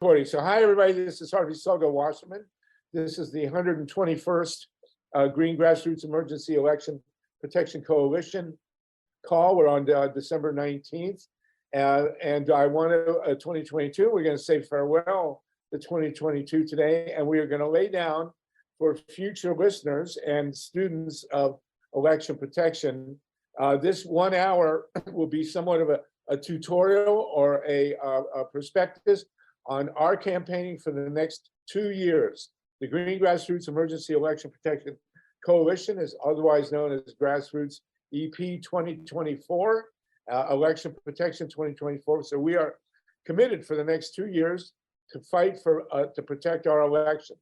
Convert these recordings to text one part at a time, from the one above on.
So hi, everybody. This is Harvey Sogo Wasserman. This is the 121st Green Grassroots Emergency Election Protection Coalition call. We're on December 19th. And I want to, 2022, we're going to say farewell to 2022 today. And we are going to lay down for future listeners and students of election protection. This 1 hour will be somewhat of a tutorial or a prospectus on our campaigning for the next 2 years. The Green Grassroots Emergency Election Protection Coalition is otherwise known as Grassroots EP 2024, Election Protection 2024. So we are committed for the next 2 years to fight for, to protect our elections.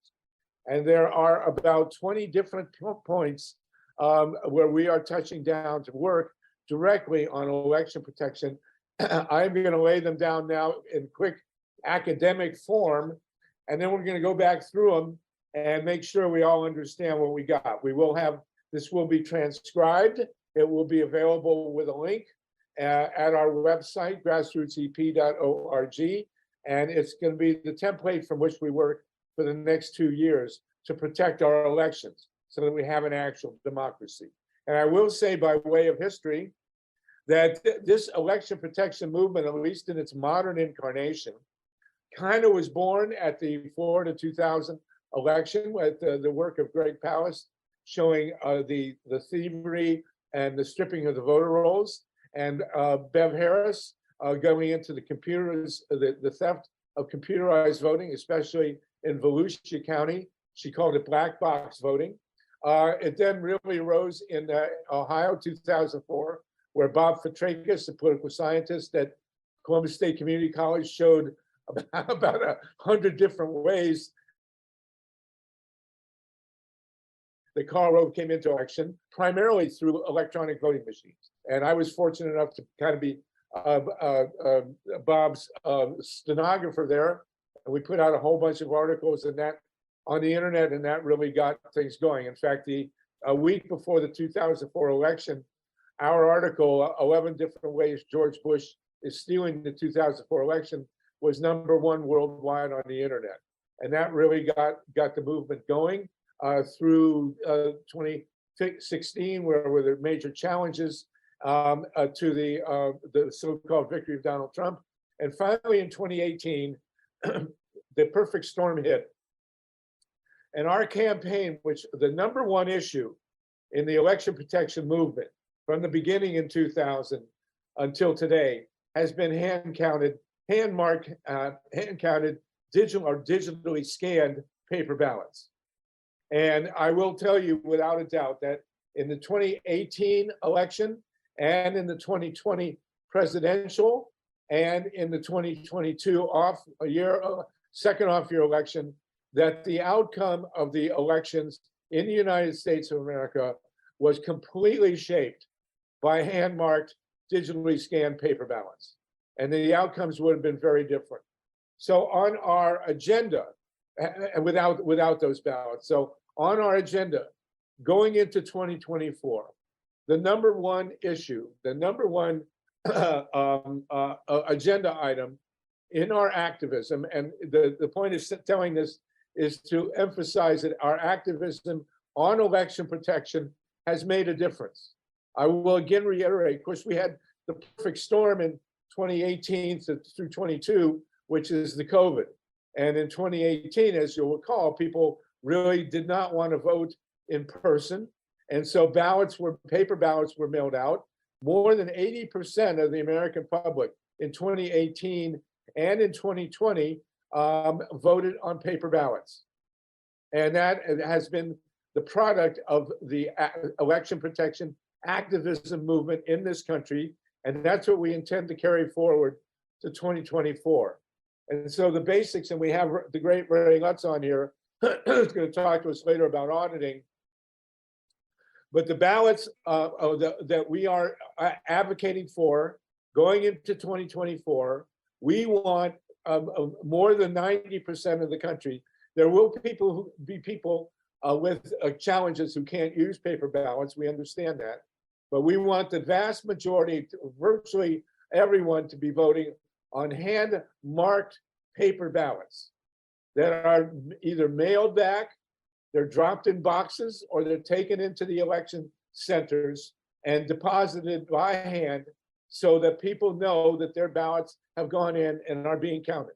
And there are about 20 different points where we are touching down to work directly on election protection. I'm going to lay them down now in quick academic form, and then we're going to go back through them and make sure we all understand what we got. We will have, this will be transcribed. It will be available with a link at our website, grassrootsep.org, and it's going to be the template from which we work for the next 2 years to protect our elections so that we have an actual democracy. And I will say, by way of history, that this election protection movement, at least in its modern incarnation, kind of was born at the Florida 2000 election with the work of Greg Palast showing the thievery and the stripping of the voter rolls, and Bev Harris going into the computers, the theft of computerized voting, especially in Volusia County. She called it black box voting. It then really arose in Ohio 2004, where Bob Fitrakis, a political scientist at Columbus State Community College, showed about 100 different ways that Karl Rove came into election, primarily through electronic voting machines. And I was fortunate enough to kind of be Bob's stenographer there. And we put out a whole bunch of articles and that on the internet, and that really got things going. In fact, a week before the 2004 election, our article, 11 different ways George Bush is stealing the 2004 election, was #1 worldwide on the internet. And that really got the movement going through 2016, where were the major challenges to the so-called victory of Donald Trump. And finally, in 2018, the perfect storm hit. And our campaign, which the #1 issue in the election protection movement from the beginning in 2000 until today, has been hand-counted, hand-counted digital or digitally scanned paper ballots. And I will tell you without a doubt that in the 2018 election and in the 2020 presidential and in the 2022 second off-year election, that the outcome of the elections in the United States of America was completely shaped by hand-marked, digitally scanned paper ballots. And the outcomes would have been very different. So on our agenda, without those ballots, so on our agenda, going into 2024, the #1 issue, the #1 agenda item in our activism, and the point is telling this is to emphasize that our activism on election protection has made a difference. I will again reiterate, of course, we had the perfect storm in 2018 through 22, which is the COVID. And in 2018, as you'll recall, people really did not want to vote in person. And so paper ballots were mailed out. More than 80% of the American public in 2018 and in 2020 voted on paper ballots. And that has been the product of the election protection activism movement in this country. And that's what we intend to carry forward to 2024. And so the basics, and we have the great Ray Lutz on here, who's going to talk to us later about auditing. But the ballots that we are advocating for going into 2024, we want more than 90% of the country. There will be people with challenges who can't use paper ballots. We understand that. But we want the vast majority, virtually everyone, to be voting on hand-marked paper ballots that are either mailed back, they're dropped in boxes, or they're taken into the election centers and deposited by hand so that people know that their ballots have gone in and are being counted.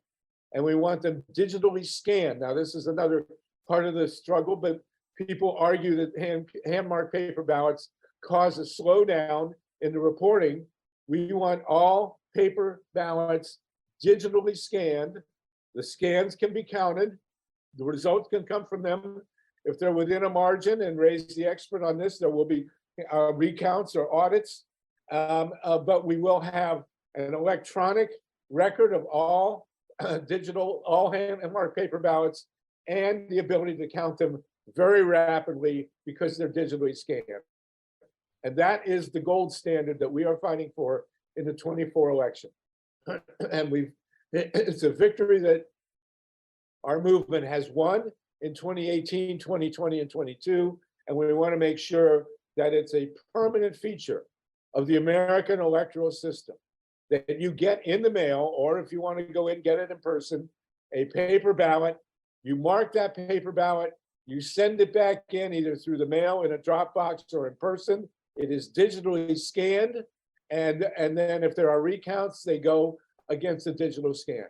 And we want them digitally scanned. Now, this is another part of the struggle, but people argue that hand-marked paper ballots cause a slowdown in the reporting. We want all paper ballots digitally scanned. The scans can be counted. The results can come from them. If they're within a margin, and Ray's the expert on this, there will be recounts or audits, but we will have an electronic record of all digital, all hand and marked paper ballots, and the ability to count them very rapidly because they're digitally scanned. And that is the gold standard that we are fighting for in the 24 election. And it's a victory that our movement has won in 2018, 2020, and 22. And we want to make sure that it's a permanent feature of the American electoral system that you get in the mail, or if you want to go in, get it in person, a paper ballot. You mark that paper ballot, you send it back in either through the mail in a drop box or in person. It is digitally scanned, and then if there are recounts, they go against the digital scan.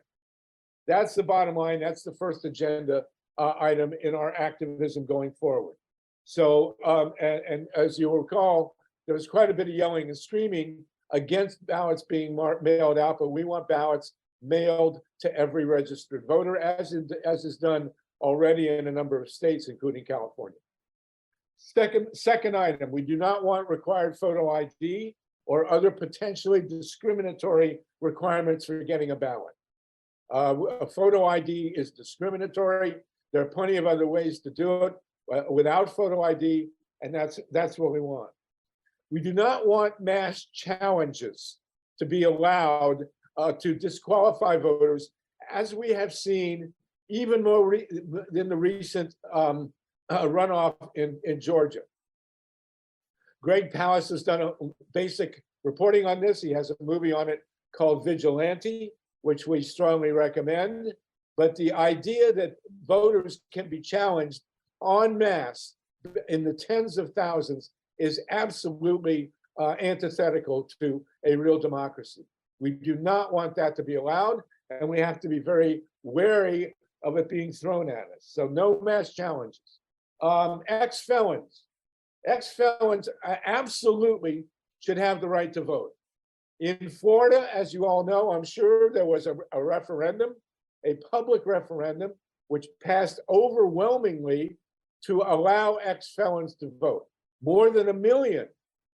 That's the bottom line. That's the first agenda item in our activism going forward. So, and as you recall, there was quite a bit of yelling and screaming against ballots being mailed out, but we want ballots mailed to every registered voter, as is done already in a number of states, including California. Second item, we do not want required photo ID or other potentially discriminatory requirements for getting a ballot. A photo ID is discriminatory. There are plenty of other ways to do it without photo ID, and that's what we want. We do not want mass challenges to be allowed to disqualify voters, as we have seen even more in the recent runoff in Georgia. Greg Pallas has done a basic reporting on this. He has a movie on it called Vigilante, which we strongly recommend. But the idea that voters can be challenged en masse in the tens of thousands is absolutely antithetical to a real democracy. We do not want that to be allowed, and we have to be very wary of it being thrown at us. So no mass challenges. Ex-felons absolutely should have the right to vote. In Florida, as you all know, I'm sure there was a referendum, a public referendum, which passed overwhelmingly to allow ex-felons to vote. More than 1 million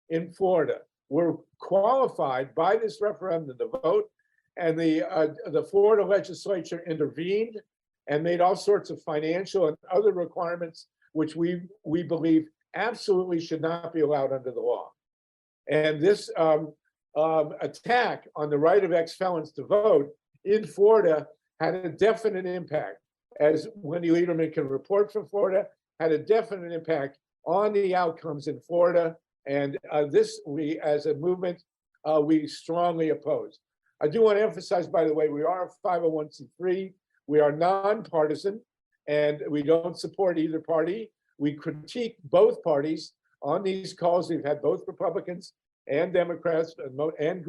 in Florida were qualified by this referendum to vote, and the Florida legislature intervened and made all sorts of financial and other requirements, which we believe absolutely should not be allowed under the law. And this attack on the right of ex-felons to vote in Florida had a definite impact, as Wendy Lederman can report from Florida, had a definite impact on the outcomes in Florida. And this, we as a movement, we strongly oppose. I do want to emphasize, by the way, we are a 501c3. We are nonpartisan, and we don't support either party. We critique both parties on these calls. We've had both Republicans and Democrats and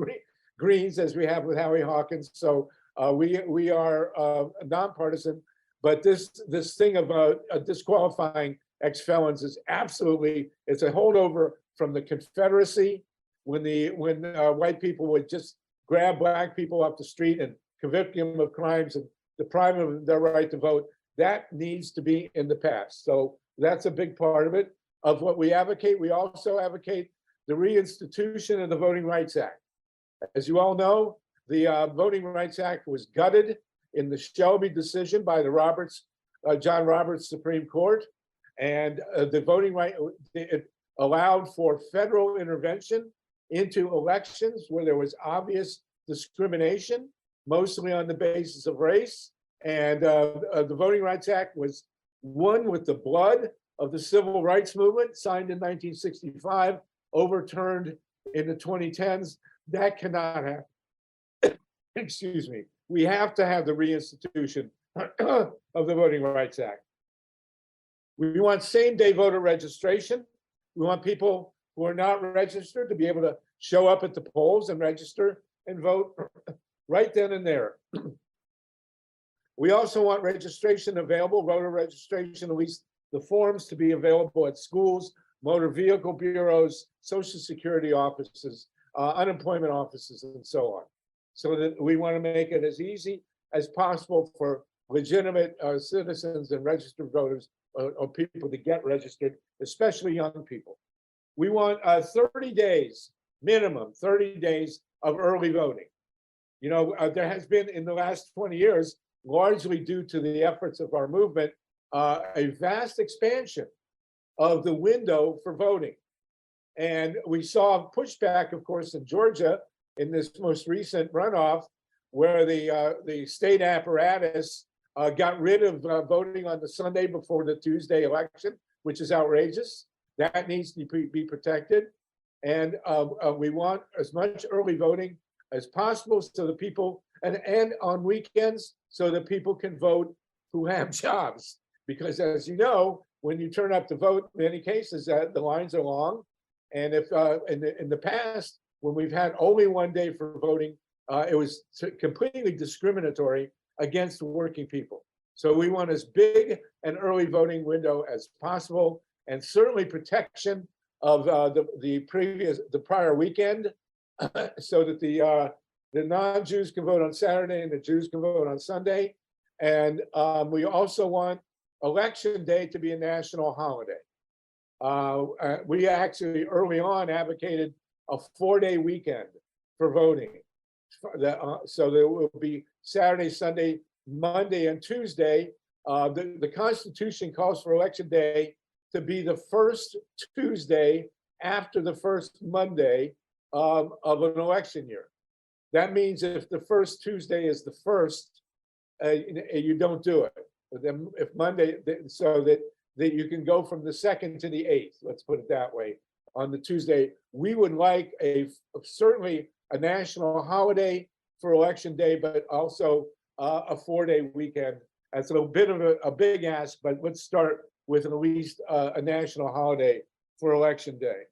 Greens, as we have with Howie Hawkins. So we are nonpartisan. But this thing of disqualifying ex-felons is absolutely, it's a holdover from the Confederacy, when white people would just grab black people off the street and convict them of crimes and deprive them of their right to vote. That needs to be in the past. So that's a big part of it. Of what we advocate, we also advocate the reinstitution of the Voting Rights Act. As you all know, the Voting Rights Act was gutted in the Shelby decision by the John Roberts Supreme Court. And the voting right, it allowed for federal intervention into elections where there was obvious discrimination, mostly on the basis of race. And the Voting Rights Act was won with the blood of the civil rights movement, signed in 1965, overturned in the 2010s. That cannot happen. Excuse me. we have to have the reinstitution of the Voting Rights Act. We want same-day voter registration. We want people who are not registered to be able to show up at the polls and register and vote right then and there. We also want registration available, voter registration, at least the forms to be available at schools, motor vehicle bureaus, Social Security offices, unemployment offices, and so on. So that we want to make it as easy as possible for legitimate citizens and registered voters or people to get registered, especially young people. We want 30 days, minimum 30 days of early voting. You know, there has been in the last 20 years, largely due to the efforts of our movement, a vast expansion of the window for voting. And we saw pushback, of course, in Georgia in this most recent runoff, where the state apparatus got rid of voting on the Sunday before the Tuesday election, which is outrageous. That needs to be protected. And we want as much early voting as possible so that people, and on weekends, so that people can vote who have jobs. Because as you know, when you turn up to vote, in many cases, the lines are long. And if in the past, when we've had only one day for voting, it was completely discriminatory against working people. So we want as big an early voting window as possible, and certainly protection of the prior weekend, so that the non-Jews can vote on Saturday and the Jews can vote on Sunday. And we also want Election Day to be a national holiday. We actually early on advocated a 4-day weekend for voting. So there will be Saturday, Sunday, Monday, and Tuesday. The Constitution calls for Election Day to be the first Tuesday after the first Monday of an election year. That means if the first Tuesday is the first, you don't do it. But then if Monday, so that you can go from the 2nd to the 8th, let's put it that way, on the Tuesday. We would like certainly a national holiday for Election Day, but also a 4-day weekend. That's a little bit of a big ask, but let's start with at least a national holiday for Election Day.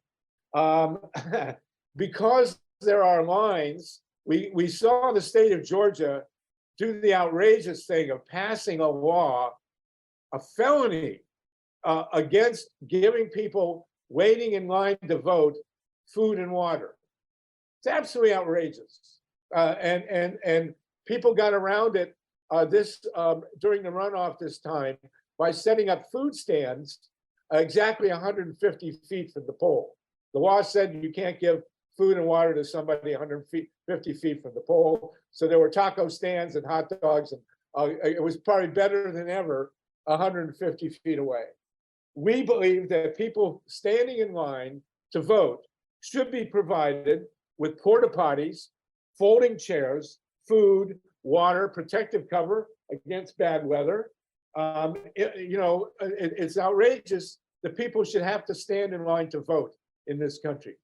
Because there are lines, we saw the state of Georgia do the outrageous thing of passing a law, a felony, against giving people waiting in line to vote food and water. It's absolutely outrageous. And people got around it during the runoff this time by setting up food stands exactly 150 feet from the poll. The law said you can't give food and water to somebody 150 feet from the poll. So there were taco stands and hot dogs, and it was probably better than ever 150 feet away. We believe that people standing in line to vote should be provided with porta potties, folding chairs, food, water, protective cover against bad weather. It's outrageous that people should have to stand in line to vote in this country.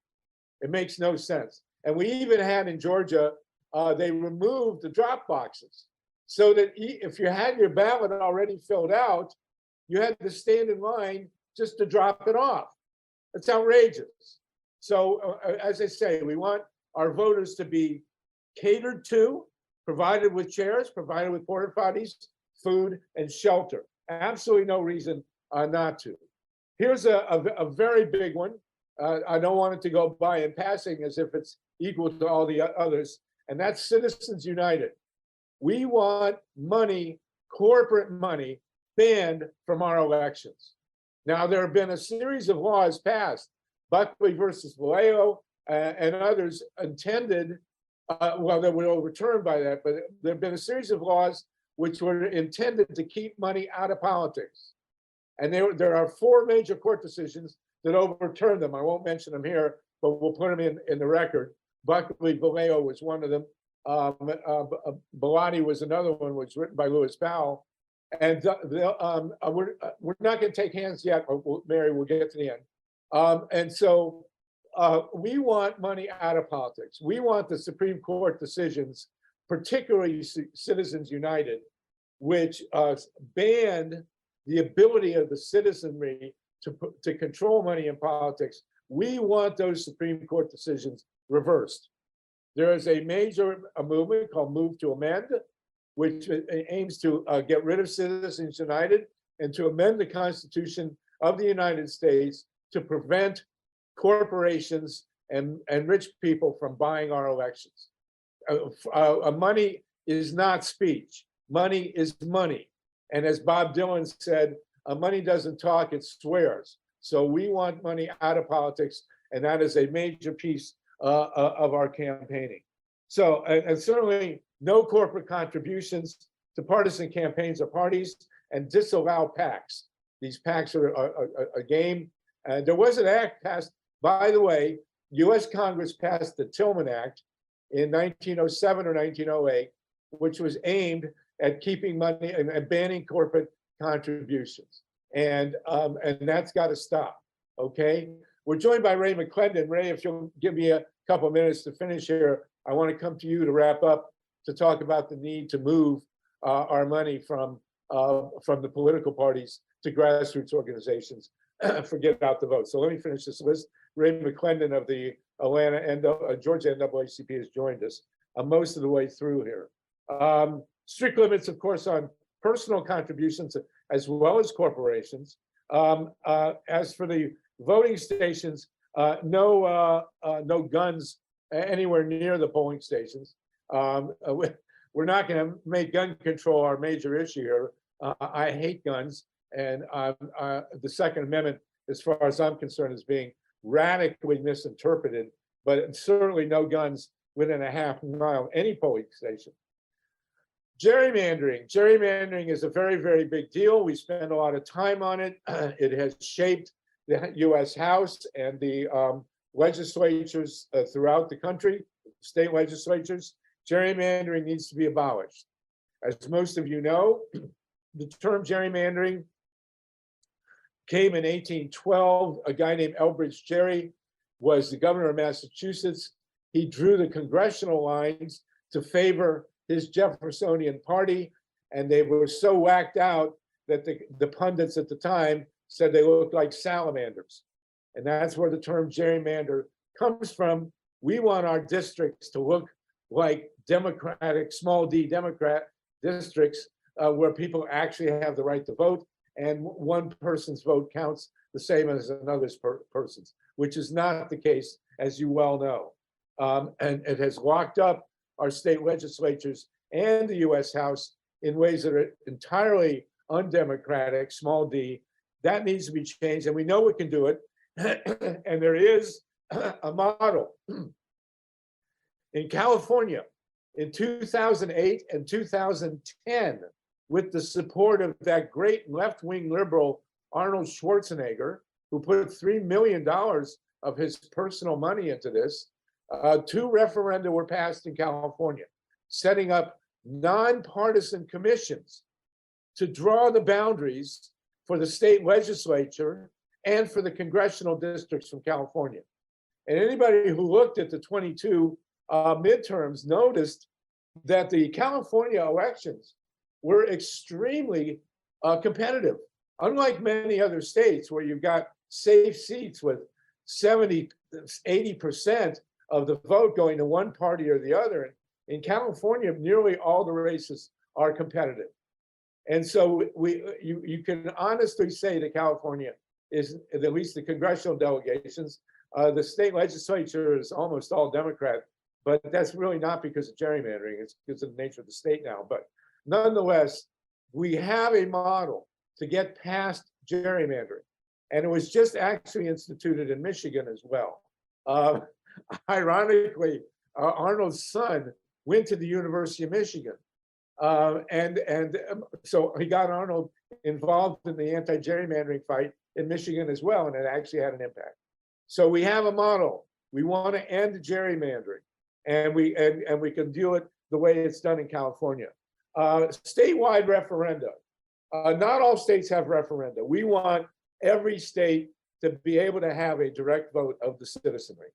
It makes no sense. And we even had in Georgia, they removed the drop boxes so that if you had your ballot already filled out, you had to stand in line just to drop it off. It's outrageous. So as I say, we want our voters to be catered to, provided with chairs, provided with porta potties, food, and shelter. Absolutely no reason not to. Here's a very big one. I don't want it to go by in passing as if it's equal to all the others, and that's Citizens United. We want money, corporate money, banned from our elections. Now, there have been a series of laws passed, Buckley versus Vallejo and others intended, well, they were overturned by that, but there have been a series of laws which were intended to keep money out of politics. And there are 4 major court decisions that overturned them. I won't mention them here, but we'll put them in the record. Buckley Vallejo was one of them. Bellotti was another one, which was written by Lewis Powell. And we're not going to take hands yet, Mary, we'll get to the end. And so we want money out of politics. We want the Supreme Court decisions particularly Citizens United, which banned the ability of the citizenry to control money in politics. We want those Supreme Court decisions reversed. There is a major movement called Move to Amend, which aims to get rid of Citizens United and to amend the Constitution of the United States to prevent corporations and rich people from buying our elections. Money is not speech. Money is money. And as Bob Dylan said, money doesn't talk, it swears. So we want money out of politics, and that is a major piece of our campaigning. So, and certainly no corporate contributions to partisan campaigns or parties, and disallow PACs. These PACs are a game. And there was an act passed, by the way, US Congress passed the Tillman Act in 1907 or 1908, which was aimed at keeping money and banning corporate contributions. And that's got to stop, okay? We're joined by Ray McClendon. Ray, if you'll give me a couple of minutes to finish here, I want to come to you to wrap up, to talk about the need to move our money from the political parties to grassroots organizations. Forget about the vote. So let me finish this list. Ray McClendon of the Atlanta and Georgia NAACP has joined us most of the way through here. Strict limits, of course, on personal contributions as well as corporations. As for the voting stations, no guns anywhere near the polling stations. We're not going to make gun control our major issue here. I hate guns, and the Second Amendment, as far as I'm concerned, is being radically misinterpreted, but certainly no guns within a half mile of any polling station. Gerrymandering is a very, very big deal. We spend a lot of time on it. It has shaped the US House and the legislatures throughout the country, state legislatures. Gerrymandering needs to be abolished. As most of you know, the term gerrymandering came in 1812. A guy named Elbridge Gerry was the governor of Massachusetts. He drew the congressional lines to favor his Jeffersonian party, and they were so whacked out that the pundits at the time said they looked like salamanders. And that's where the term gerrymander comes from. We want our districts to look like democratic, small d Democrat districts where people actually have the right to vote, and one person's vote counts the same as another person's, which is not the case, as you well know. And it has locked up our state legislatures and the US House in ways that are entirely undemocratic, small d. That needs to be changed, and we know we can do it. And there is a model. In California, in 2008 and 2010, with the support of that great left-wing liberal Arnold Schwarzenegger, who put $3 million of his personal money into this, 2 referenda were passed in California, setting up nonpartisan commissions to draw the boundaries for the state legislature and for the congressional districts from California. And anybody who looked at the 22 midterms noticed that the California elections were extremely competitive. Unlike many other states where you've got safe seats with 70, 80% of the vote going to one party or the other, in California, nearly all the races are competitive. And so you can honestly say that California is, at least the congressional delegations, the state legislature is almost all Democrat, but that's really not because of gerrymandering, it's because of the nature of the state now. But nonetheless, we have a model to get past gerrymandering. And it was just actually instituted in Michigan as well. Ironically, Arnold's son went to the University of Michigan. So he got Arnold involved in the anti-gerrymandering fight in Michigan as well, and it actually had an impact. So we have a model. We want to end gerrymandering, and we can do it the way it's done in California. Statewide referenda. Not all states have referenda. We want every state to be able to have a direct vote of the citizenry.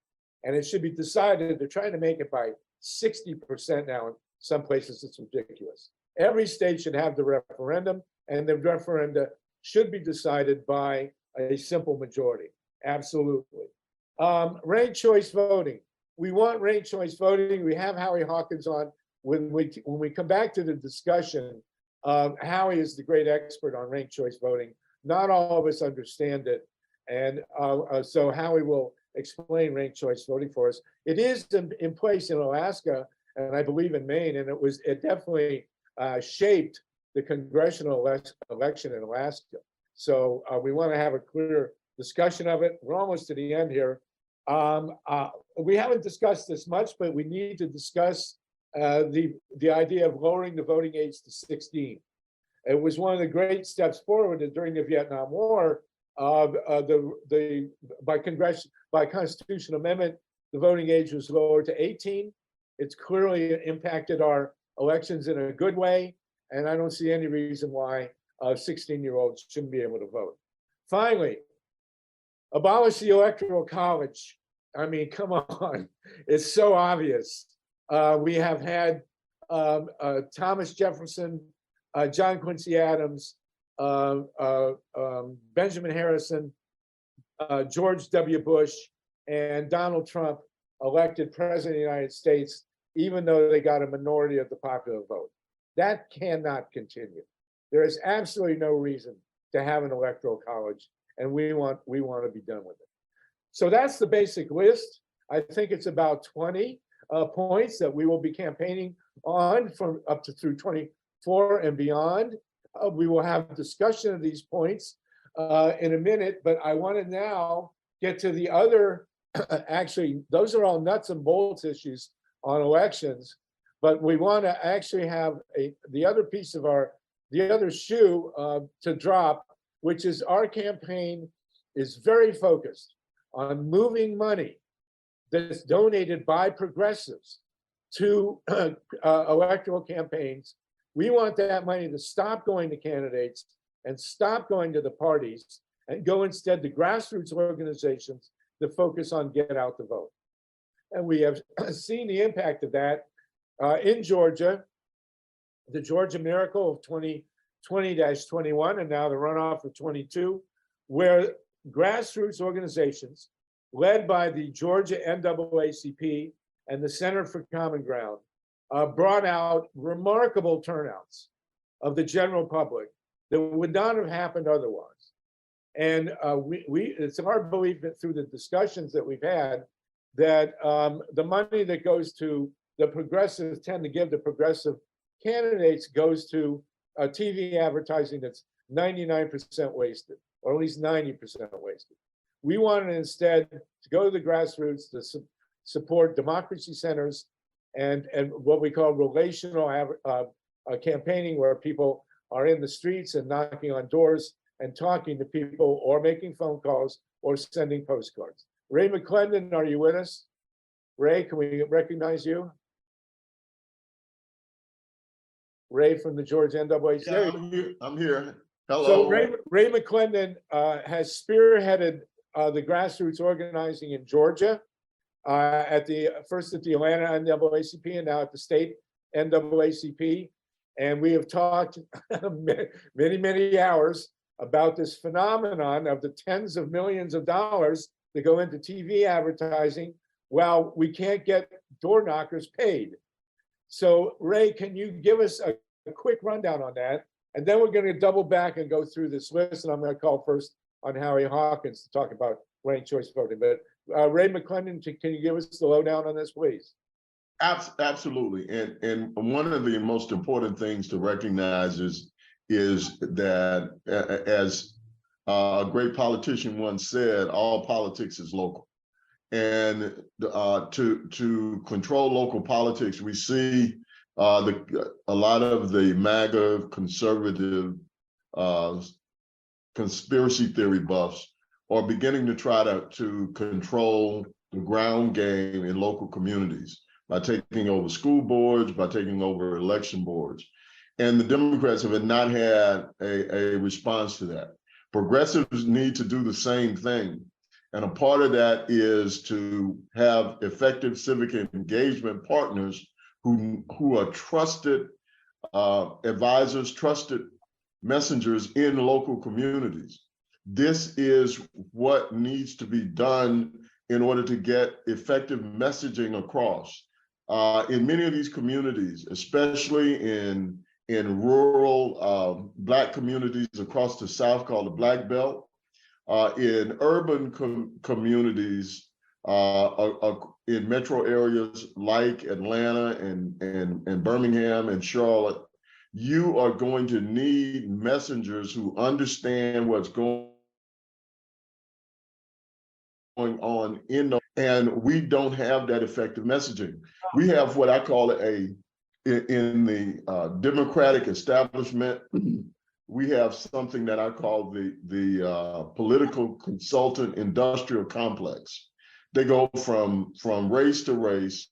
And it should be decided, they're trying to make it by 60% now. Some places it's ridiculous. Every state should have the referendum, and the referenda should be decided by a simple majority. Absolutely. Ranked choice voting. We want ranked choice voting. We have Howie Hawkins on. When we come back to the discussion, Howie is the great expert on ranked choice voting. Not all of us understand it. And so Howie will explain ranked choice voting for us. It is in place in Alaska, and I believe in Maine, and it definitely shaped the congressional election in Alaska. So we want to have a clear discussion of it. We're almost to the end here. We haven't discussed this much, but we need to discuss the idea of lowering the voting age to 16. It was one of the great steps forward during the Vietnam War. By constitutional amendment, the voting age was lowered to 18. It's clearly impacted our elections in a good way, and I don't see any reason why 16-year-olds shouldn't be able to vote. Finally, abolish the Electoral College. I mean, come on, it's so obvious. We have had Thomas Jefferson, John Quincy Adams, Benjamin Harrison, George W. Bush, and Donald Trump elected president of the United States, even though they got a minority of the popular vote. That cannot continue. There is absolutely no reason to have an electoral college, and we want to be done with it. So that's the basic list. I think it's about 20 points that we will be campaigning on from up to through 24 and beyond. We will have discussion of these points in a minute, but I want to now get to the other, actually, those are all nuts and bolts issues on elections, but we want to actually have the other piece of the other shoe to drop, which is our campaign is very focused on moving money that's donated by progressives to electoral campaigns. We want that money to stop going to candidates and stop going to the parties and go instead to grassroots organizations that focus on get out the vote. And we have seen the impact of that in Georgia, the Georgia miracle of 2020-21, and now the runoff of 22, where grassroots organizations led by the Georgia NAACP and the Center for Common Ground brought out remarkable turnouts of the general public that would not have happened otherwise. And it's our belief that through the discussions that we've had, that the money that goes to the progressives tend to give the progressive candidates goes to TV advertising that's 99% wasted, or at least 90% wasted. We wanted instead to go to the grassroots to support democracy centers and what we call relational campaigning, where people are in the streets and knocking on doors and talking to people or making phone calls or sending postcards. Ray McClendon, are you with us? Ray, can we recognize you? Ray from the Georgia NAACP. Yeah, I'm here. Hello. So Ray McClendon has spearheaded the grassroots organizing in Georgia, first at the Atlanta NAACP and now at the state NAACP. And we have talked many, many hours about this phenomenon of the tens of millions of dollars that go into TV advertising while we can't get door knockers paid. So Ray, can you give us a quick rundown on that? And then we're going to double back and go through this list. And I'm going to call first on Howie Hawkins to talk about ranked choice voting. But Ray McClendon, can you give us the lowdown on this, please? Absolutely. And one of the most important things to recognize is that, as a great politician once said, all politics is local. And to control local politics, we see a lot of the MAGA conservative conspiracy theory buffs are beginning to try to control the ground game in local communities by taking over school boards, by taking over election boards. And the Democrats have not had a response to that. Progressives need to do the same thing. And a part of that is to have effective civic engagement partners who are trusted advisors, trusted messengers in local communities. This is what needs to be done in order to get effective messaging across. In many of these communities, especially in rural Black communities across the South called the Black Belt, in urban communities, in metro areas like Atlanta and Birmingham and Charlotte, you are going to need messengers who understand what's going on and we don't have that effective messaging. We have what I call in the Democratic establishment, we have something that I call the political consultant industrial complex. They go from race to race,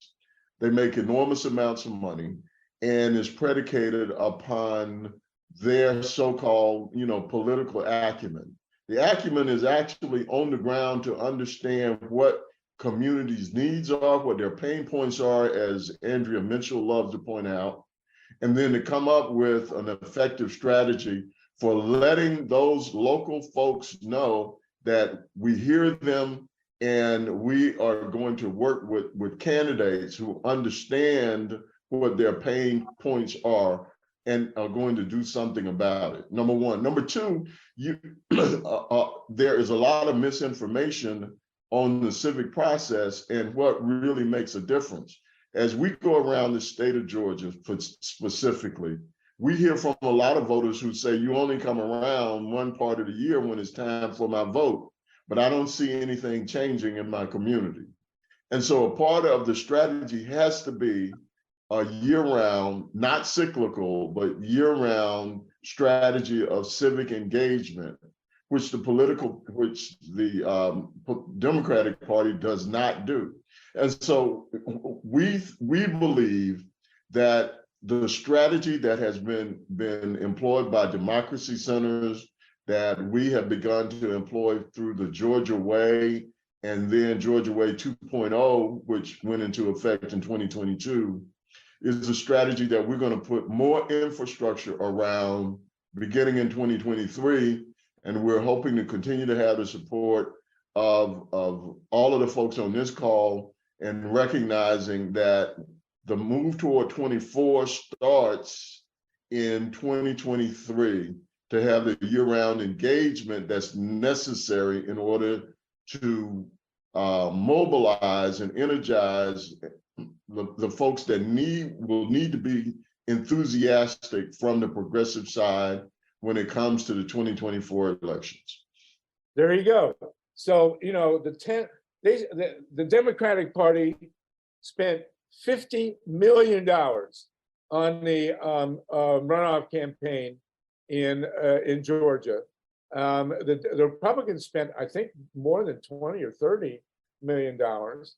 they make enormous amounts of money, and is predicated upon their so-called, political acumen. The acumen is actually on the ground to understand what communities' needs are, what their pain points are, as Andrea Mitchell loves to point out, and then to come up with an effective strategy for letting those local folks know that we hear them and we are going to work with candidates who understand what their pain points are and are going to do something about it. Number one. Number two, there is a lot of misinformation on the civic process and what really makes a difference. As we go around the state of Georgia specifically, we hear from a lot of voters who say, you only come around one part of the year when it's time for my vote, but I don't see anything changing in my community. And so a part of the strategy has to be a year-round, not cyclical, but year-round strategy of civic engagement, which the Democratic Party does not do. And so we believe that the strategy that has been employed by democracy centers, that we have begun to employ through the Georgia Way and then Georgia Way 2.0, which went into effect in 2022, is a strategy that we're going to put more infrastructure around beginning in 2023. And we're hoping to continue to have the support of all of the folks on this call, and recognizing that the move toward 24 starts in 2023 to have the year-round engagement that's necessary in order to mobilize and energize the folks that will need to be enthusiastic from the progressive side when it comes to the 2024 elections. There you go. So, the Democratic Party spent $50 million on the runoff campaign in Georgia. The Republicans spent, I think, more than 20 or 30 million dollars.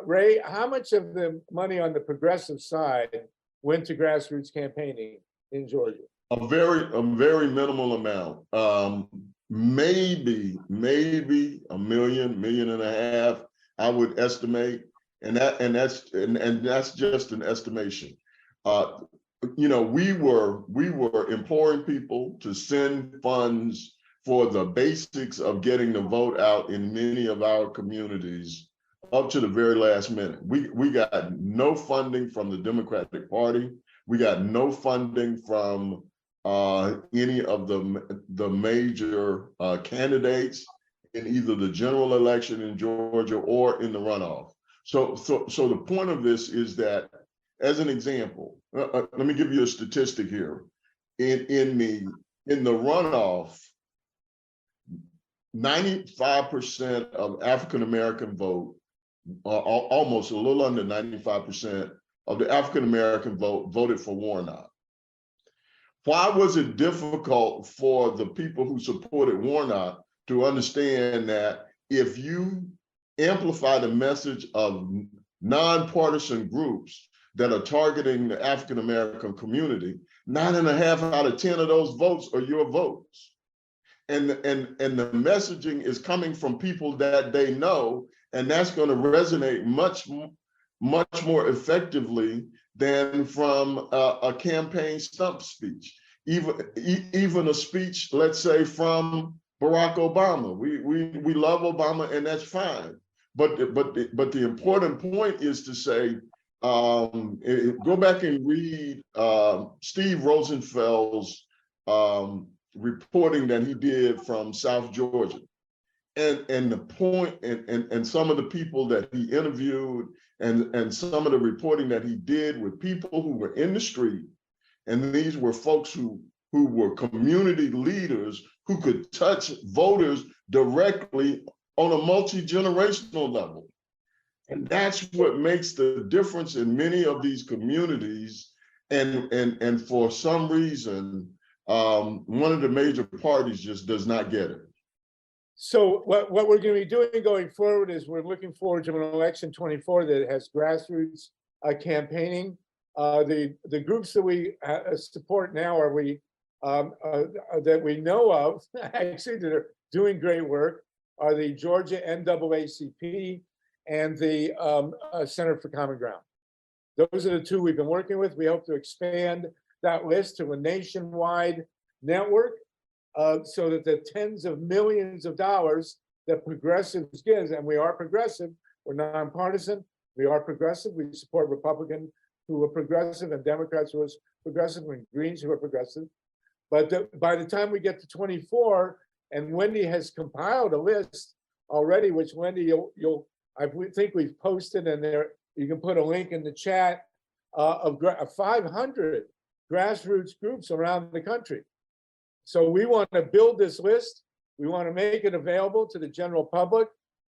Ray, how much of the money on the progressive side went to grassroots campaigning in Georgia? A very minimal amount. Maybe $1 million, $1.5 million, I would estimate, and that's just an estimation. We were imploring people to send funds for the basics of getting the vote out in many of our communities up to the very last minute. We got no funding from the Democratic Party. We got no funding from any of the major candidates in either the general election in Georgia or in the runoff. So the point of this is that, as an example, let me give you a statistic here. In the runoff, 95% of African-American vote, almost a little under 95% of the African-American vote voted for Warnock. Why was it difficult for the people who supported Warnock to understand that if you amplify the message of nonpartisan groups that are targeting the African-American community, 9.5 out of 10 of those votes are your votes? And the messaging is coming from people that they know, and that's going to resonate much more effectively than from a campaign stump speech, even a speech, let's say, from Barack Obama. We love Obama, and that's fine. But the important point is to say, go back and read Steve Rosenfeld's reporting that he did from South Georgia. And the point, and some of the people that he interviewed, and some of the reporting that he did with people who were in the street, and these were folks who were community leaders who could touch voters directly on a multi-generational level. And that's what makes the difference in many of these communities. And for some reason, one of the major parties just does not get it. So what we're going to be doing going forward is we're looking forward to an election 24 that has grassroots campaigning. The groups that we support now are that we know of, actually, that are doing great work, are the Georgia NAACP and the Center for Common Ground. Those are the two we've been working with. We hope to expand that list to a nationwide network, so that the tens of millions of dollars that progressives gives, and we are progressive, we're nonpartisan, we are progressive, we support Republicans who are progressive and Democrats who are progressive and Greens who are progressive. But by the time we get to 24, and Wendy has compiled a list already, which Wendy, I think we've posted, and there you can put a link in the chat, of 500 grassroots groups around the country. So we want to build this list. We want to make it available to the general public,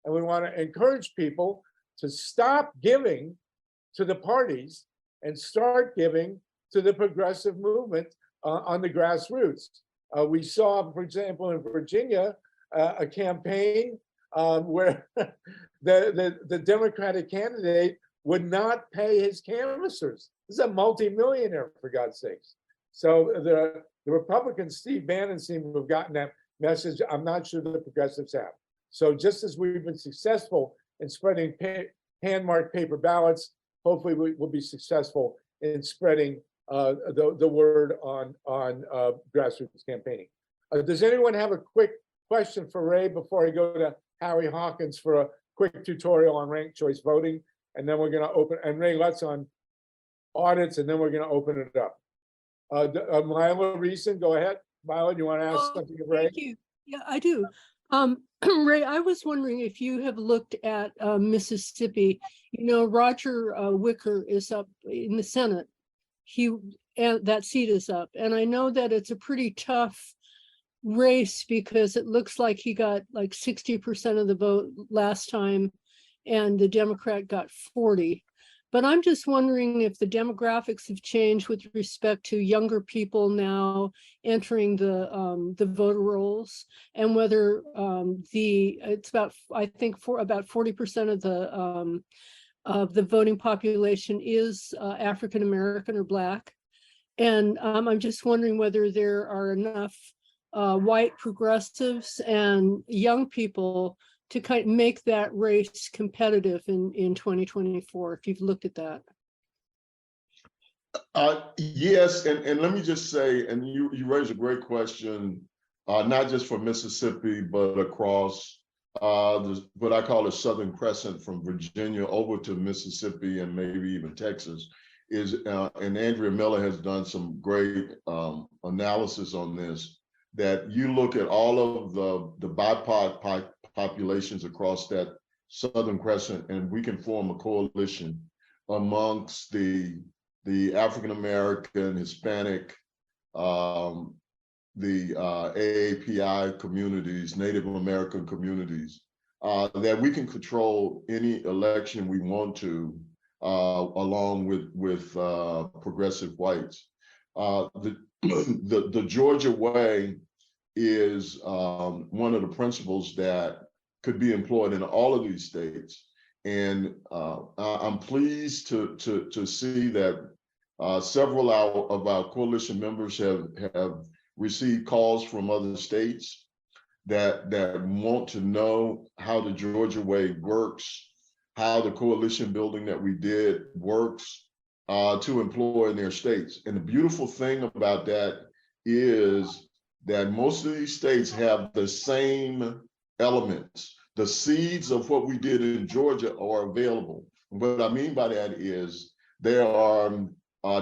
and we want to encourage people to stop giving to the parties and start giving to the progressive movement on the grassroots. We saw, for example, in Virginia, a campaign where the Democratic candidate would not pay his canvassers. This is a multimillionaire, for God's sakes. So the Republicans, Steve Bannon, seem to have gotten that message. I'm not sure the progressives have. So just as we've been successful in spreading hand-marked paper ballots, hopefully we will be successful in spreading the word on grassroots campaigning. Does anyone have a quick question for Ray before I go to Howie Hawkins for a quick tutorial on ranked choice voting? And then we're going to open, and Ray Lutz on audits, and then we're going to open it up. Mila Reeson, go ahead. Mila, you want to ask something of Ray? Thank you. Yeah, I do. Ray, I was wondering if you have looked at Mississippi. You know, Roger Wicker is up in the Senate. That seat is up, and I know that it's a pretty tough race because it looks like he got like 60% of the vote last time, and the Democrat got 40%. But I'm just wondering if the demographics have changed with respect to younger people now entering the voter rolls, and whether it's about, I think, about 40% of the voting population is African American or Black. And I'm just wondering whether there are enough white progressives and young people to kind of make that race competitive in 2024, if you've looked at that. Yes, and let me just say, and you raise a great question, not just for Mississippi, but across what I call the Southern Crescent from Virginia over to Mississippi and maybe even Texas, and Andrea Miller has done some great analysis on this, that you look at all of the BIPOC populations across that Southern Crescent, and we can form a coalition amongst the African American, Hispanic, the AAPI communities, Native American communities, that we can control any election we want to, along with progressive whites. The Georgia way is one of the principles that could be employed in all of these states. And I'm pleased to see that several of our coalition members have received calls from other states that want to know how the Georgia way works, how the coalition building that we did works. to employ in their states. And the beautiful thing about that is that most of these states have the same elements. The seeds of what we did in Georgia are available. What I mean by that is there are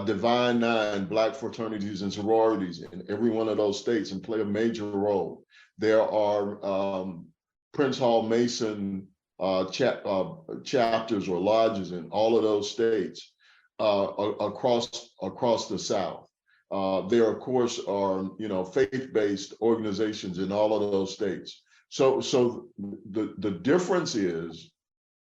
Divine Nine Black fraternities and sororities in every one of those states and play a major role. There are Prince Hall Mason chapters or lodges in all of those states across the South. There, of course, are faith-based organizations in all of those states. So the difference is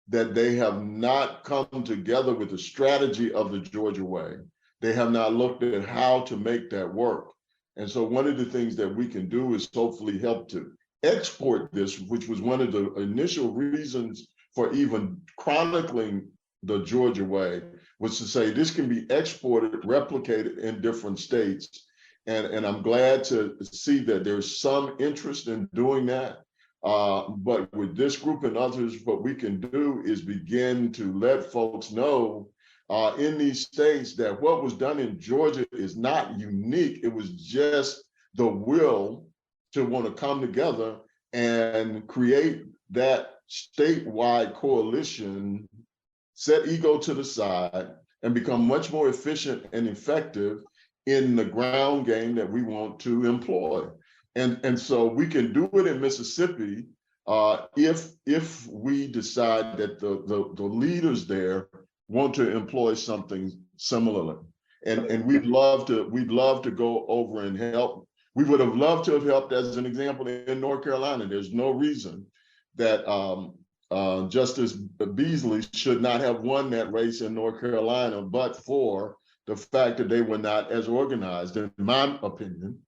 that they have not come together with the strategy of the Georgia Way. They have not looked at how to make that work. And so one of the things that we can do is hopefully help to export this, which was one of the initial reasons for even chronicling the Georgia Way, was to say this can be exported, replicated in different states. And I'm glad to see that there's some interest in doing that. But with this group and others, what we can do is begin to let folks know in these states that what was done in Georgia is not unique. It was just the will to want to come together and create that statewide coalition, set ego to the side, and become much more efficient and effective in the ground game that we want to employ. And so we can do it in Mississippi if we decide that the leaders there want to employ something similarly. And we'd love to go over and help. We would have loved to have helped, as an example, in North Carolina. There's no reason that Justice Beasley should not have won that race in North Carolina, but for the fact that they were not as organized, in my opinion,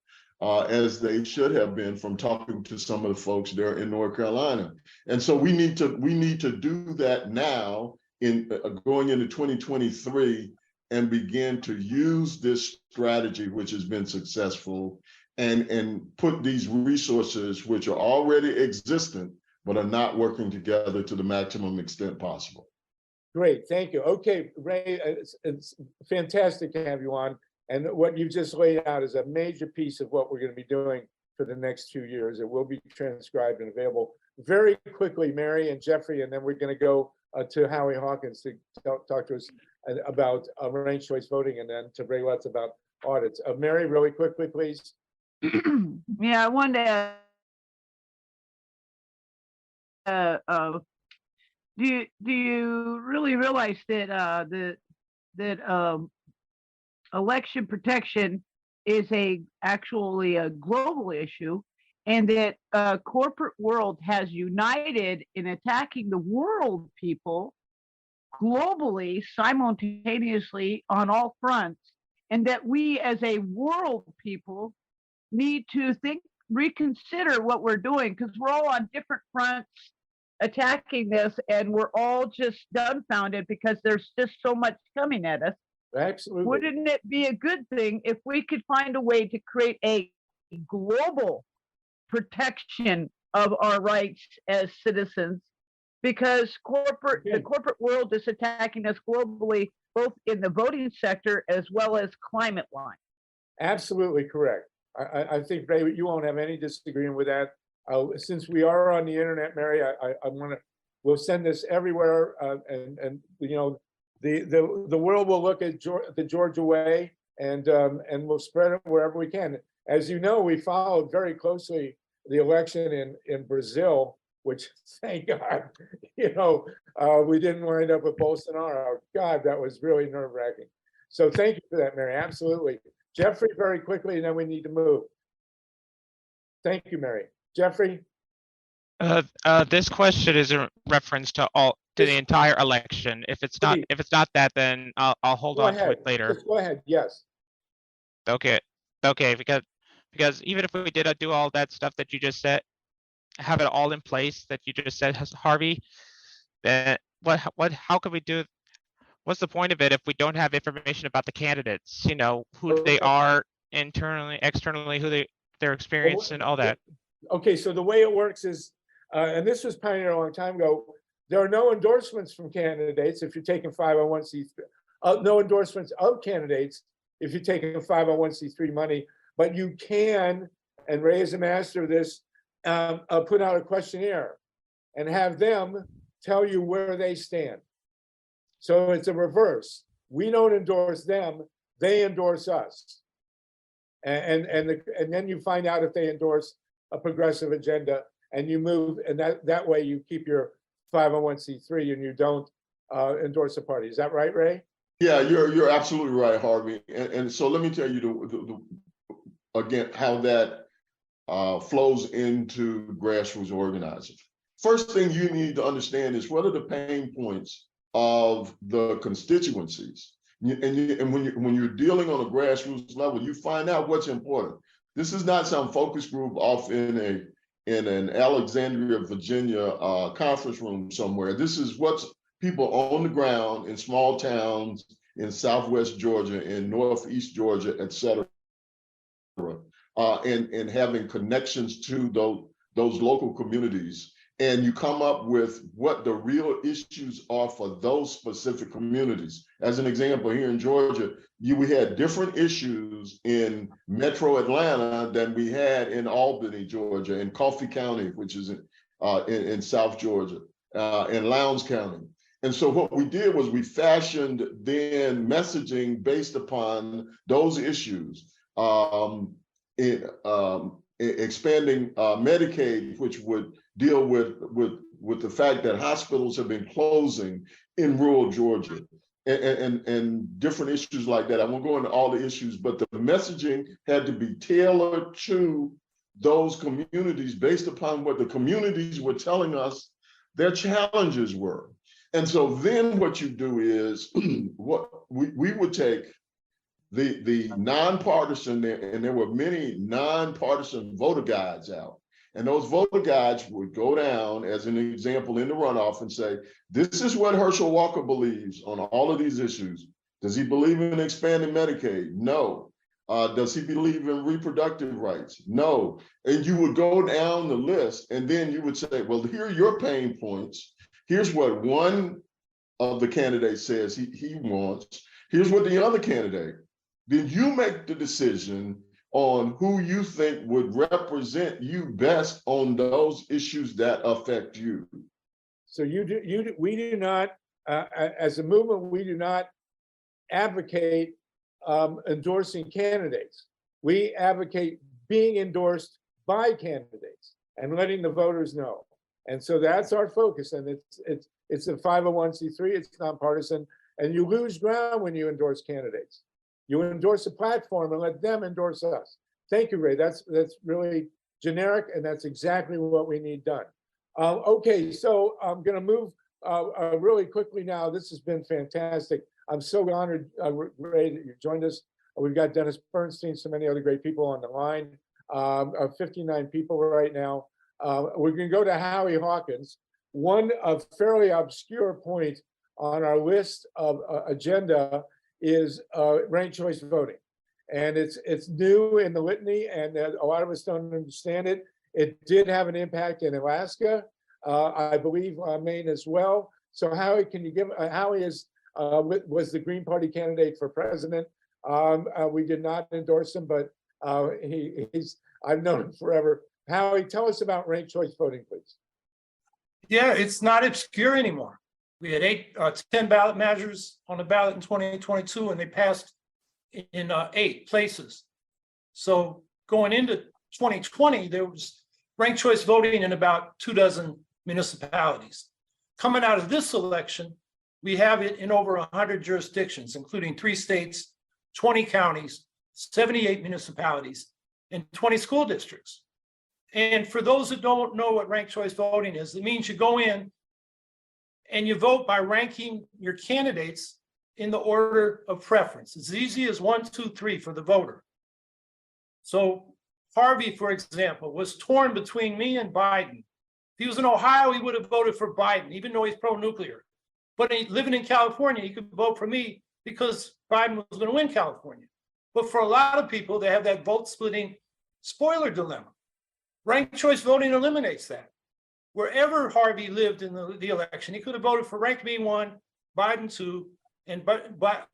as they should have been, from talking to some of the folks there in North Carolina. And so we need to do that now in going into 2023 and begin to use this strategy, which has been successful, and put these resources, which are already existent, but are not working together to the maximum extent possible. Great, thank you. Okay, Ray, it's fantastic to have you on. And what you just laid out is a major piece of what we're going to be doing for the next 2 years. It will be transcribed and available. Very quickly, Mary and Jeffrey, and then we're going to go to Howie Hawkins to talk to us about ranked choice voting, and then to Ray Lutz about audits. Mary, really quickly, please. Yeah, I wanted to do you really realize that election protection is actually a global issue, and that corporate world has united in attacking the world people globally, simultaneously, on all fronts, and that we as a world people need to reconsider what we're doing, because we're all on different fronts attacking this, and we're all just dumbfounded because there's just so much coming at us. Absolutely. Wouldn't it be a good thing if we could find a way to create a global protection of our rights as citizens? Because the corporate world is attacking us globally, both in the voting sector as well as climate line. Absolutely correct. I think, Ray, you won't have any disagreement with that. Since we are on the internet, Mary, we'll send this everywhere, and the world will look at the Georgia Way, and we'll spread it wherever we can. As you know, we followed very closely the election in Brazil, which, thank God, we didn't wind up with Bolsonaro. God, that was really nerve-wracking. So thank you for that, Mary. Absolutely. Jeffrey, very quickly, and then we need to move. Thank you, Mary. Jeffrey? This question is in reference to the entire election. If it's not that, then I'll hold on to it later. Just go ahead. Yes. Okay, because even if we did do all that stuff that you just said, have it all in place that you just said, Harvey, then how can we do? What's the point of it if we don't have information about the candidates? Who they are internally, externally, their experience, and all that. Okay, so the way it works is, and this was pioneered a long time ago, there are no endorsements from candidates if you're taking 501c3. no endorsements of candidates if you're taking 501c3 money, but you can, and Ray is a master of this, put out a questionnaire and have them tell you where they stand. So it's a reverse. We don't endorse them, they endorse us. And then you find out if they endorse a progressive agenda, and you move, and that way you keep your 501c3 and you don't endorse a party. Is that right, Ray? Yeah, you're absolutely right, Harvey. And so let me tell you again how that flows into grassroots organizing. First thing you need to understand is what are the pain points of the constituencies. And when you're dealing on a grassroots level, you find out what's important. This is not some focus group off in an Alexandria, Virginia conference room somewhere. This is what's people on the ground in small towns in Southwest Georgia, in Northeast Georgia, et cetera, and having connections to those local communities. And you come up with what the real issues are for those specific communities. As an example, here in Georgia, we had different issues in Metro Atlanta than we had in Albany, Georgia, in Coffee County, which is in South Georgia, in Lowndes County. And so what we did was we fashioned then messaging based upon those issues, expanding Medicaid, which would deal with the fact that hospitals have been closing in rural Georgia, and different issues like that. I won't go into all the issues, but the messaging had to be tailored to those communities based upon what the communities were telling us their challenges were. And so then what you do is what we would take the nonpartisan, and there were many nonpartisan voter guides out. And those voter guides would go down as an example in the runoff and say, this is what Herschel Walker believes on all of these issues. Does he believe in expanding Medicaid? No. Does he believe in reproductive rights? No. And you would go down the list, and then you would say, well, here are your pain points. Here's what one of the candidates says he wants. Here's what the other candidate. Then you make the decision on who you think would represent you best on those issues that affect you. So we do not, as a movement, we do not advocate endorsing candidates. We advocate being endorsed by candidates and letting the voters know. And so that's our focus. And it's a 501c3, it's nonpartisan, and you lose ground when you endorse candidates. You endorse a platform and let them endorse us. Thank you, Ray. That's really generic, and that's exactly what we need done. Okay, so I'm going to move really quickly now. This has been fantastic. I'm so honored, Ray, that you joined us. We've got Dennis Bernstein, so many other great people on the line. 59 people right now. We're going to go to Howie Hawkins. One fairly obscure point on our list of agenda is ranked choice voting. And it's new in the litany, and a lot of us don't understand it. It did have an impact in Alaska, I believe Maine as well. So Howie, can you give, Howie was the Green Party candidate for president. We did not endorse him, but I've known him forever. Howie, tell us about ranked choice voting, please. Yeah, it's not obscure anymore. We had 10 ballot measures on the ballot in 2022, and they passed in 8 places. So going into 2020, there was ranked choice voting in about 24 municipalities. Coming out of this election, we have it in over 100 jurisdictions, including 3 states, 20 counties, 78 municipalities, and 20 school districts. And for those that don't know what ranked choice voting is, it means you go in and you vote by ranking your candidates in the order of preference. It's as easy as 1, 2, 3 for the voter. So Harvey, for example, was torn between me and Biden. If he was in Ohio, he would have voted for Biden, even though he's pro-nuclear. But living in California, he could vote for me because Biden was going to win California. But for a lot of people, they have that vote-splitting spoiler dilemma. Ranked choice voting eliminates that. Wherever Harvey lived in the election, he could have voted for rank me 1, Biden 2, but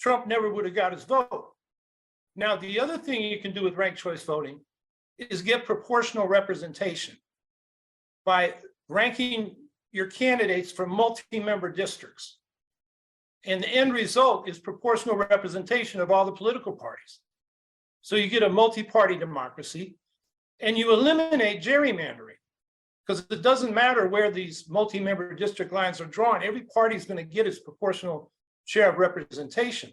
Trump never would have got his vote. Now, the other thing you can do with ranked choice voting is get proportional representation by ranking your candidates for multi-member districts. And the end result is proportional representation of all the political parties. So you get a multi-party democracy and you eliminate gerrymandering, because it doesn't matter where these multi-member district lines are drawn. Every party is going to get its proportional share of representation.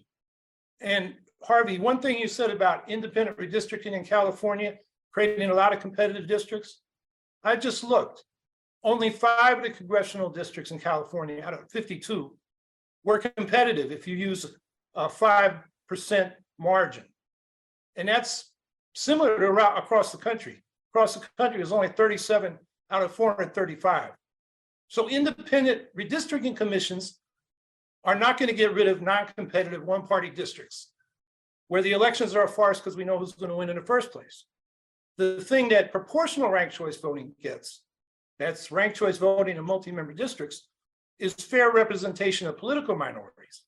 And Harvey, one thing you said about independent redistricting in California, creating a lot of competitive districts, I just looked. Only 5 of the congressional districts in California out of 52 were competitive if you use a 5% margin. And that's similar to across the country. Across the country, there's only 37 out of 435. So independent redistricting commissions are not going to get rid of non-competitive one-party districts where the elections are a farce because we know who's going to win in the first place. The thing that proportional ranked choice voting gets, that's ranked choice voting in multi-member districts, is fair representation of political minorities,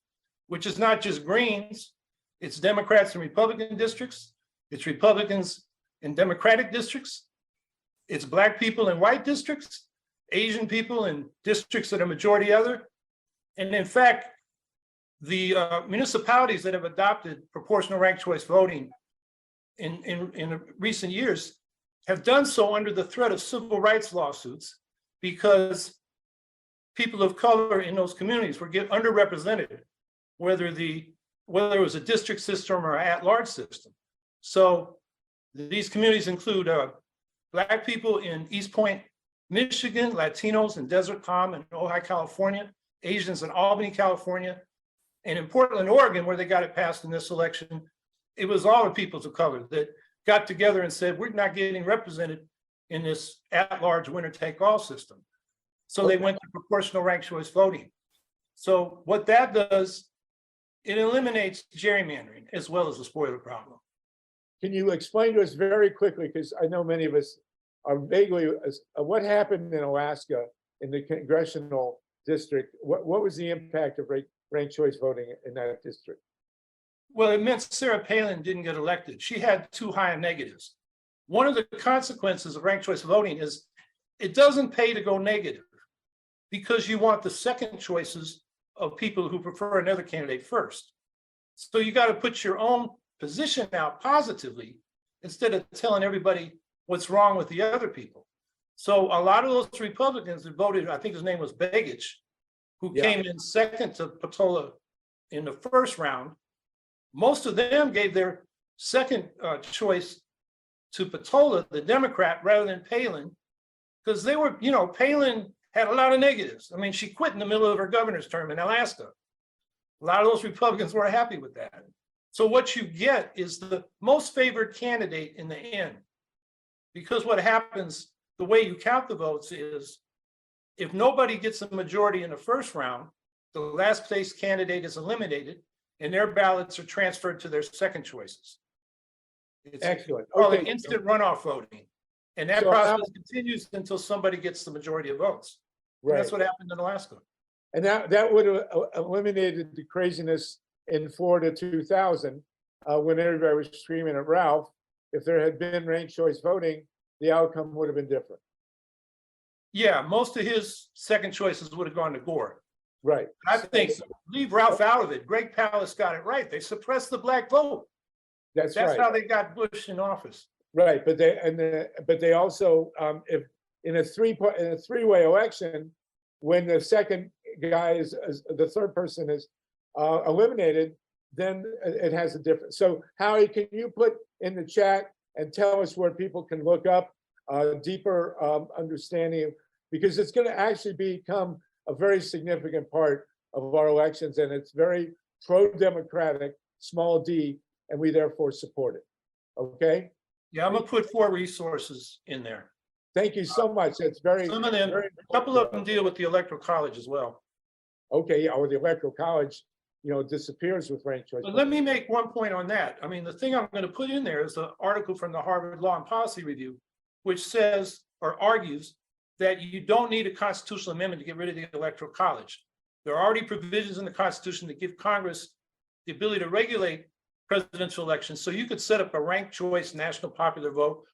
which is not just Greens, it's Democrats in Republican districts, it's Republicans in Democratic districts, it's Black people in white districts, Asian people in districts that are majority other. And in fact, the municipalities that have adopted proportional ranked choice voting in recent years have done so under the threat of civil rights lawsuits because people of color in those communities were underrepresented, whether it was a district system or an at-large system. So these communities include Black people in East Point, Michigan, Latinos in Desert Palm and Ojai, California, Asians in Albany, California, and in Portland, Oregon, where they got it passed in this election, it was all the peoples of color that got together and said, we're not getting represented in this at-large winner-take-all system. So they went to proportional ranked choice voting. So what that does, it eliminates gerrymandering as well as the spoiler problem. Can you explain to us very quickly, because I know many of us are vaguely, what happened in Alaska in the congressional district? What was the impact of ranked choice voting in that district? Well, it meant Sarah Palin didn't get elected. She had too high negatives. One of the consequences of ranked choice voting is it doesn't pay to go negative because you want the second choices of people who prefer another candidate first. So you got to put your own position out positively instead of telling everybody what's wrong with the other people. So a lot of those Republicans that voted, I think his name was Begich, who came in second to Patola in the first round, most of them gave their second choice to Patola, the Democrat, rather than Palin, because they were, Palin had a lot of negatives. I mean, she quit in the middle of her governor's term in Alaska. A lot of those Republicans weren't happy with that. So what you get is the most favored candidate in the end. Because what happens, the way you count the votes is, if nobody gets a majority in the first round, the last place candidate is eliminated and their ballots are transferred to their second choices. It's Excellent. called Okay. instant runoff voting. And that So process continues until somebody gets the majority of votes. And Right. that's what happened in Alaska. And that would have eliminated the craziness in Florida 2000 when everybody was screaming at Ralph. If there had been ranked choice voting, the outcome would have been different. Yeah, most of his second choices would have gone to Gore. Right. I think, leave Ralph out of it. Greg Palast got it right. They suppressed the Black vote. That's That's right. how they got Bush in office. Right, but they also if in a three-way election, when the second guy is the third person is eliminated, then it has a difference. So Howie, can you put in the chat and tell us where people can look up deeper understanding, because it's going to actually become a very significant part of our elections, and it's very pro-democratic, small d, and we therefore support it. Okay. Yeah, I'm gonna put 4 resources in there. Thank you so much. It's very. Some of them, very a couple of them deal with the Electoral College as well. Okay, yeah, or the Electoral College, disappears with ranked choice. But let me make one point on that. I mean, the thing I'm going to put in there is the article from the Harvard Law and Policy Review, which says or argues that you don't need a constitutional amendment to get rid of the Electoral College. There are already provisions in the Constitution that give Congress the ability to regulate presidential elections. So you could set up a ranked choice national popular vote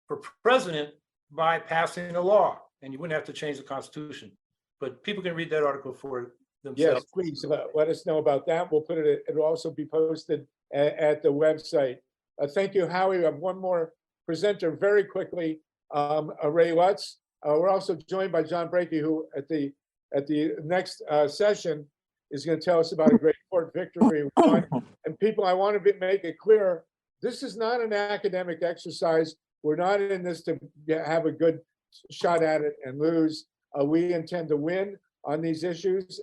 for president by passing a law, and you wouldn't have to change the Constitution. But people can read that article for themselves. Yes, please, let us know about that. We'll put it, it'll also be posted at the website. Thank you, Howie. We have one more presenter very quickly, Ray Lutz. We're also joined by John Brakey, who at the next session is going to tell us about a great court victory we won. And people, I want to make it clear, this is not an academic exercise. We're not in this to have a good shot at it and lose. We intend to win on these issues,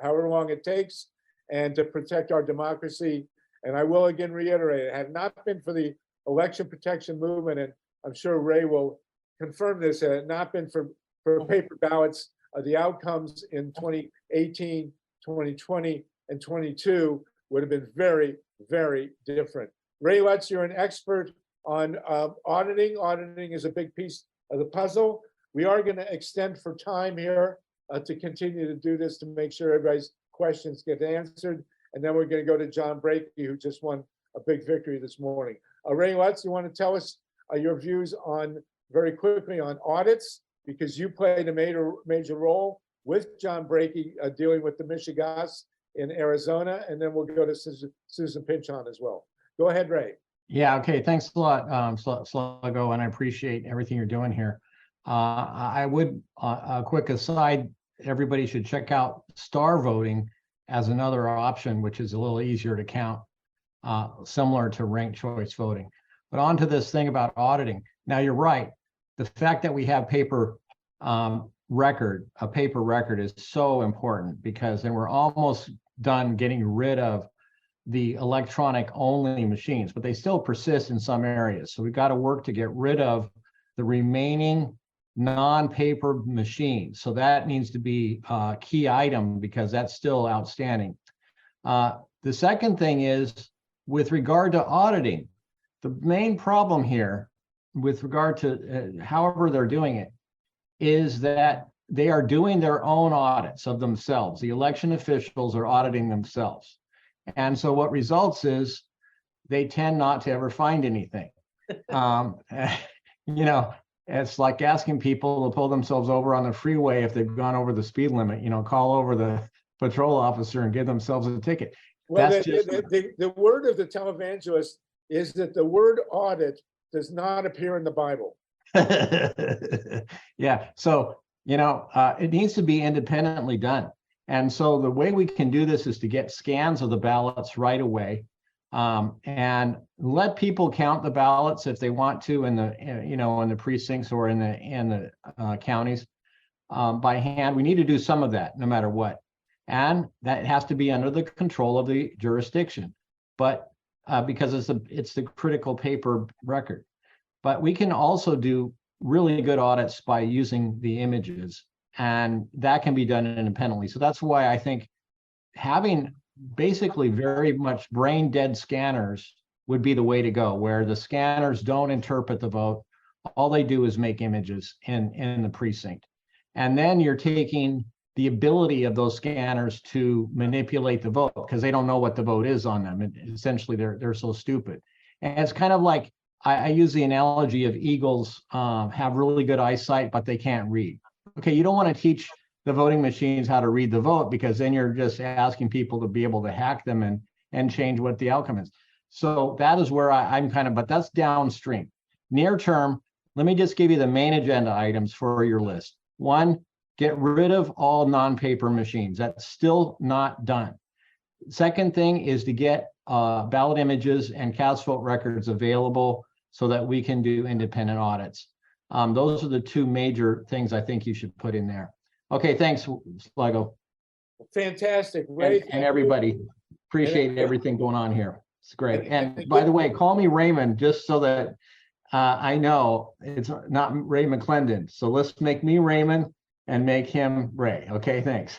however long it takes, and to protect our democracy. And I will again reiterate, it had not been for the election protection movement, and I'm sure Ray will confirm this, had it not been for paper ballots, the outcomes in 2018, 2020, and 22 would have been very, very different. Ray Lutz, you're an expert on auditing. Auditing is a big piece of the puzzle. We are going to extend for time here to continue to do this to make sure everybody's questions get answered. And then we're going to go to John Brakey, who just won a big victory this morning. Ray Lutz, you want to tell us your views on, very quickly, on audits, because you played a major role with John Brakey dealing with the Michigas in Arizona, and then we'll go to Susan Pinchon as well. Go ahead, Ray. Yeah, okay, thanks a lot, Sluggo, and I appreciate everything you're doing here. I would, a quick aside, everybody should check out star voting as another option, which is a little easier to count, similar to ranked choice voting. But on to this thing about auditing. Now, you're right. The fact that we have a paper record is so important, because then we're almost done getting rid of the electronic only machines, but they still persist in some areas. So we've got to work to get rid of the remaining non-paper machines. So that needs to be a key item, because that's still outstanding. The second thing is, with regard to auditing, the main problem here with regard to however they're doing it is that they are doing their own audits of themselves. The election officials are auditing themselves. And so what results is they tend not to ever find anything. You know, it's like asking people to pull themselves over on the freeway if they've gone over the speed limit, you know, call over the patrol officer and give themselves a ticket. Well, That's the word of the televangelist is that the word audit does not appear in the Bible. Yeah, so, you know, it needs to be independently done. And so the way we can do this is to get scans of the ballots right away, and let people count the ballots if they want to in the, you know, in the precincts or in the counties by hand. We need to do some of that no matter what. And that has to be under the control of the jurisdiction, but because it's the critical paper record. But we can also do really good audits by using the images, and that can be done independently. So that's why I think having basically very much brain dead scanners would be the way to go, where the scanners don't interpret the vote. All they do is make images in the precinct. And then you're taking the ability of those scanners to manipulate the vote, because they don't know what the vote is on them. And essentially, they're so stupid. And it's kind of like, I use the analogy of eagles have really good eyesight, but they can't read. Okay, you don't want to teach the voting machines how to read the vote, because then you're just asking people to be able to hack them and change what the outcome is. So that is where I'm kind of, but that's downstream. Near term, let me just give you the main agenda items for your list. One, get rid of all non-paper machines. That's still not done. Second thing is to get ballot images and cast vote records available so that we can do independent audits. Those are the two major things I think you should put in there. Okay, thanks, Sluggo. Fantastic, Ray. And everybody, appreciate everything going on here. It's great. And by the way, call me Raymond, just so that I know it's not Ray McClendon. So let's make me Raymond and make him Ray. Okay, thanks.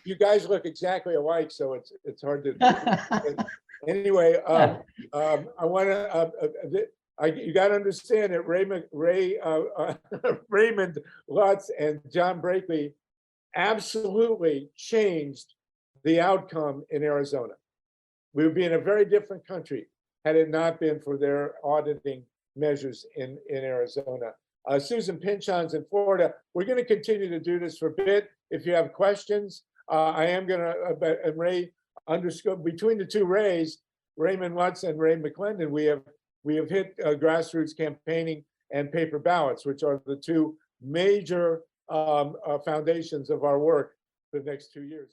You guys look exactly alike, so it's hard to. Anyway, I want to. You got to understand that Raymond Lutz and John Brakey absolutely changed the outcome in Arizona. We would be in a very different country had it not been for their auditing measures in Arizona. Susan Pinchon's in Florida. We're going to continue to do this for a bit. If you have questions, I am going to, and Ray underscore, between the two Rays, Raymond Lutz and Ray McClendon, we have hit grassroots campaigning and paper ballots, which are the two major foundations of our work for the next 2 years.